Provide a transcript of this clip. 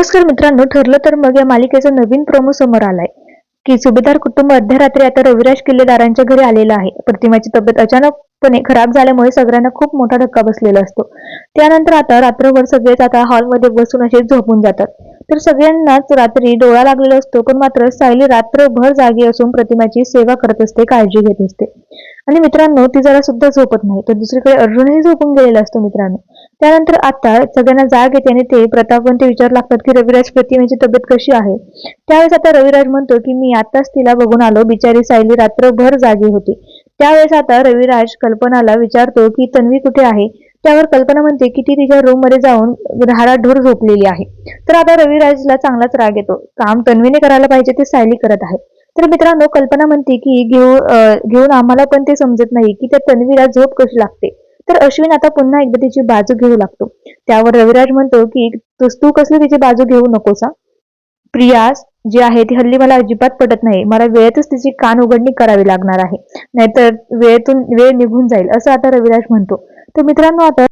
नमस्कार मित्रांनो, ठरलं तर मग या मालिकेचा नवीन प्रोमो समोर आलाय की सुभेदार कुटुंब अर्ध्या आता रविराज किल्लेदारांच्या घरी आलेलं आहे. प्रतिमाची तब्येत अचानकपणे खराब झाल्यामुळे सगळ्यांना खूप मोठा धक्का बसलेला असतो. त्यानंतर आता रात्रभर सगळेच आता हॉलमध्ये बसून असे झोपून जातात. तर सगळ्यांनाच रात्री डोळा लागलेला असतो, पण मात्र सायली रात्रभर जागी असून प्रतिमाची सेवा करत असते, काळजी घेत असते. आणि मित्रांनो, ती जरा सुद्धा झोपत नाही. तर दुसरीकडे अर्जुनही झोपून गेलेला असतो मित्रांनो. त्यानंतर आता सगळ्यांना जाग येते आणि ते प्रतापवंती विचारू लागतात की रविराज, प्रतिमेची तब्येत कशी आहे. त्यावेळेस आता रविराज म्हणतो की मी आताच तिला बघून आलो, बिचारी सायली रात्रभर जागी होती. त्यावेळेस आता रविराज कल्पनाला विचारतो की तन्वी कुठे आहे. त्यावर कल्पना म्हणते की ती तिच्या रूम मध्ये जाऊन धाराढोर झोपलेली आहे. तर आता रविराजला चांगलाच राग येतो. काम तन्वीने करायला पाहिजे ते सायली करत आहे. तर मित्रांनो, कल्पना म्हणते की घेऊन आम्हाला पण ते समजत नाही की त्या तन्वीला झोप कशी लागते. तर अश्विन आता पुन्हा एकदा तिची बाजू घेऊ लागतो. त्यावर रविराज म्हणतो की तू कसली तिची बाजू घेऊ नकोस. प्रिया जी आहे ती हल्ली मला अजिबात पटत नाही. मला वेळेतच तिची कान उघडणी करावी लागणार आहे, नाहीतर वेळ निघून जाईल, असं आता रविराज म्हणतो. तर मित्रांनो, आता